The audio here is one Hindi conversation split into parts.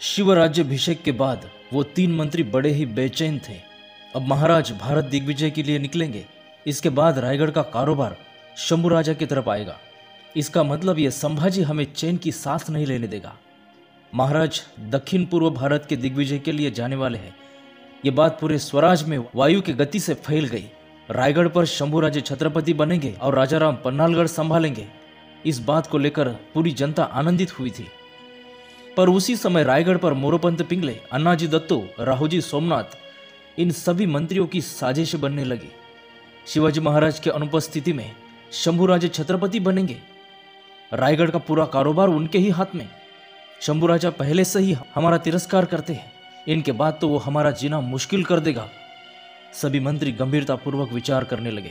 शिवराज्याभिषेक के बाद वो 3 मंत्री बड़े ही बेचैन थे। अब महाराज भारत दिग्विजय के लिए निकलेंगे। इसके बाद रायगढ़ का कारोबार शंभू राजा की तरफ आएगा। इसका मतलब ये संभाजी हमें चैन की सांस नहीं लेने देगा। महाराज दक्षिण पूर्व भारत के दिग्विजय के लिए जाने वाले हैं। ये बात पूरे स्वराज में वायु की गति से फैल गई। रायगढ़ पर शंभू राजे छत्रपति बनेंगे और राजाराम पन्नालगढ़ संभालेंगे। इस बात को लेकर पूरी जनता आनंदित हुई थी। पर उसी समय रायगढ़ पर मोरोपंत पिंगले, अन्नाजी दत्तो, राहोजी सोमनाथ, इन सभी मंत्रियों की साजिश बनने लगी। शिवाजी महाराज के अनुपस्थिति में शंभू राजे छत्रपति बनेंगे। रायगढ़ का पूरा कारोबार उनके ही हाथ में। शंभू राजा पहले से ही हमारा तिरस्कार करते हैं, इनके बाद तो वो हमारा जीना मुश्किल कर देगा। सभी मंत्री गंभीरता पूर्वक विचार करने लगे।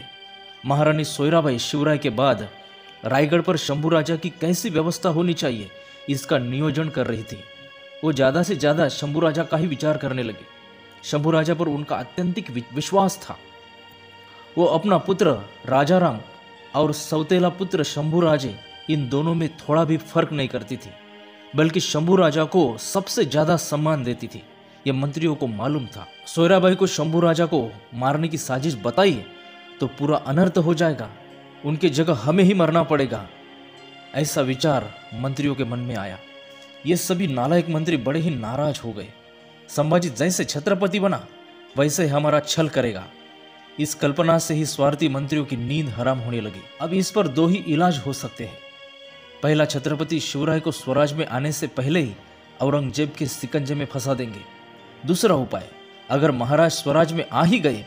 महारानी सोयराबाई शिवराय के बाद रायगढ़ पर शंभू राजा की कैसी व्यवस्था होनी चाहिए, इसका नियोजन कर रही थी। वो ज्यादा से ज्यादा शंभू राजा का ही विचार करने लगे। शंभू राजा पर उनका अत्यंतिक विश्वास था। वो अपना पुत्र राजाराम और सौतेला पुत्र शंभू राजे, इन दोनों में थोड़ा भी फर्क नहीं करती थी, बल्कि शंभू राजा को सबसे ज्यादा सम्मान देती थी। यह मंत्रियों को मालूम था। सोयराबाई को शंभू राजा को मारने की साजिश बताई तो पूरा अनर्थ हो जाएगा, उनकी जगह हमें ही मरना पड़ेगा। ऐसा विचार मंत्रियों के मन में आया। ये सभी नालायक मंत्री बड़े ही नाराज हो गए। संभाजी जैसे छत्रपति बना वैसे हमारा छल करेगा, इस कल्पना से ही स्वार्थी मंत्रियों की नींद हराम होने लगी। अब इस पर 2 ही इलाज हो सकते हैं। पहला, छत्रपति शिवराय को स्वराज में आने से पहले ही औरंगजेब के सिकंजे में फंसा देंगे। दूसरा उपाय, अगर महाराज स्वराज में आ ही गए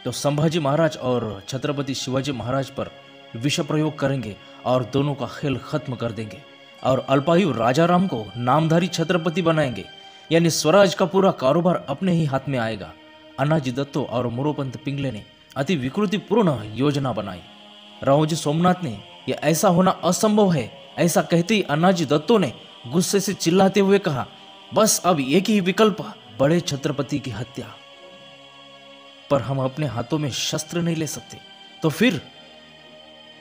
तो संभाजी महाराज और छत्रपति शिवाजी महाराज पर विष प्रयोग करेंगे और दोनों का खेल खत्म कर देंगे और अल्पायु राजाराम को नामधारी छत्रपति बनाएंगे, यानी स्वराज का पूरा कारोबार अपने ही हाथ में आएगा। अन्नाजी दत्तो और मोरोपंत पिंगले ने अति विकृतिपूर्ण योजना बनाई। राहोजी सोमनाथ ने यह ऐसा होना असंभव है, ऐसा कहते ही अन्नाजी दत्तो ने गुस्से से चिल्लाते हुए कहा, बस अब एक ही विकल्प, बड़े छत्रपति की हत्या। पर हम अपने हाथों में शस्त्र नहीं ले सकते, तो फिर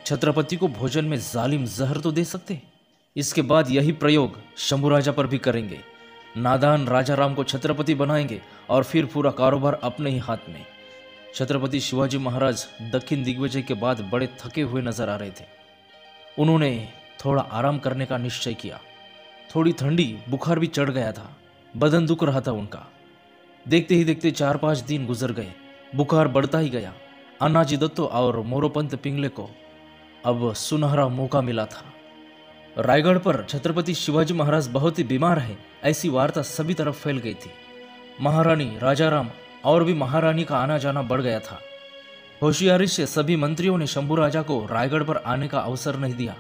छत्रपति को भोजन में जालिम जहर तो दे सकते। इसके बाद यही प्रयोग शंभू राजा पर भी करेंगे। नादान राजाराम को छत्रपति बनाएंगे और फिर पूरा कारोबार अपने ही हाथ में। छत्रपति शिवाजी महाराज दक्षिण दिग्विजय के बाद बड़े थके हुए नजर आ रहे थे। उन्होंने थोड़ा आराम करने का निश्चय किया। थोड़ी ठंडी, बुखार भी चढ़ गया था, बदन दुख रहा था उनका। देखते ही देखते 4-5 दिन गुजर गए। बुखार बढ़ता ही गया। अन्नाजी दत्तो और मोरोपंत पिंगले को अब सुनहरा मौका मिला था। रायगढ़ पर छत्रपति शिवाजी महाराज बहुत ही बीमार है, ऐसी वार्ता सभी तरफ फैल गई थी। महारानी, राजाराम और भी महारानी का आना जाना बढ़ गया था। होशियारी से सभी मंत्रियों ने शंभू राजा को रायगढ़ पर आने का अवसर नहीं दिया।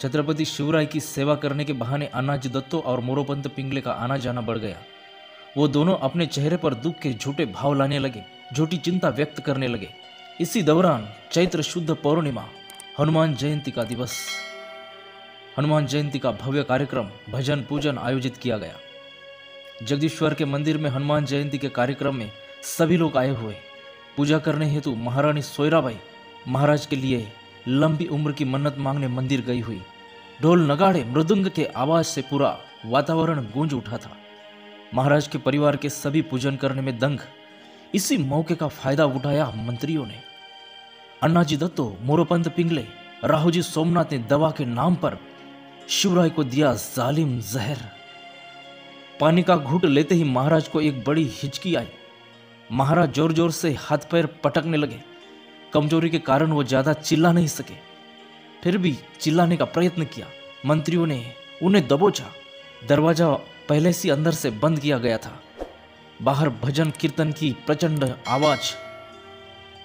छत्रपति शिवराय की सेवा करने के बहाने अन्नाजी दत्तो और मोरोपंत पिंगले का आना जाना बढ़ गया। वो दोनों अपने चेहरे पर दुख के झूठे भाव लाने लगे, झूठी चिंता व्यक्त करने लगे। इसी दौरान चैत्र शुद्ध पौर्णिमा, हनुमान जयंती का दिवस, हनुमान जयंती का भव्य कार्यक्रम, भजन पूजन आयोजित किया गया। जगदीश्वर के मंदिर में हनुमान जयंती के कार्यक्रम में सभी लोग आए हुए। पूजा करने हेतु महारानी सोयराबाई महाराज के लिए लंबी उम्र की मन्नत मांगने मंदिर गई हुई। ढोल नगाड़े मृदुंग के आवाज से पूरा वातावरण गूंज उठा था। महाराज के परिवार के सभी पूजन करने में दंग। इसी मौके का फायदा उठाया मंत्रियों ने। अन्नाजी दत्तो, मोरोपंत पिंगले, राहोजी सोमनाथ ने दवा के नाम पर शिवराय को दिया जालिम जहर। पानी का घूंट लेते ही महाराज को एक बड़ी हिचकी आई। महाराज जोर जोर से हाथ पैर पटकने लगे। कमजोरी के कारण वो ज्यादा चिल्ला नहीं सके, फिर भी चिल्लाने का प्रयत्न किया। मंत्रियों ने उन्हें दबोचा। दरवाजा पहले से अंदर से बंद किया गया था। बाहर भजन कीर्तन की प्रचंड आवाज,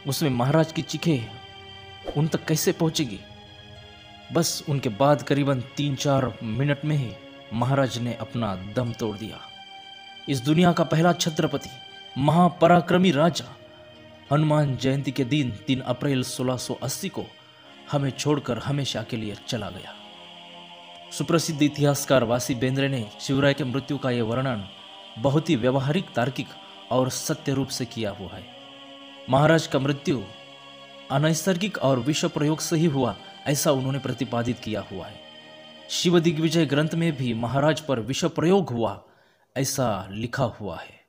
उसमें महाराज की चीखें उन तक कैसे पहुंचेगी। बस उनके बाद करीबन 3-4 मिनट में ही महाराज ने अपना दम तोड़ दिया। इस दुनिया का पहला छत्रपति, महापराक्रमी राजा हनुमान जयंती के दिन 3 अप्रैल 1680 को हमें छोड़कर हमेशा के लिए चला गया। सुप्रसिद्ध इतिहासकार वासी बेंद्रे ने शिवराय के मृत्यु का यह वर्णन बहुत ही व्यवहारिक, तार्किक और सत्य रूप से किया हुआ है। महाराज का मृत्यु अनैसर्गिक और विष प्रयोग से ही हुआ, ऐसा उन्होंने प्रतिपादित किया हुआ है। शिव दिग्विजय ग्रंथ में भी महाराज पर विष प्रयोग हुआ, ऐसा लिखा हुआ है।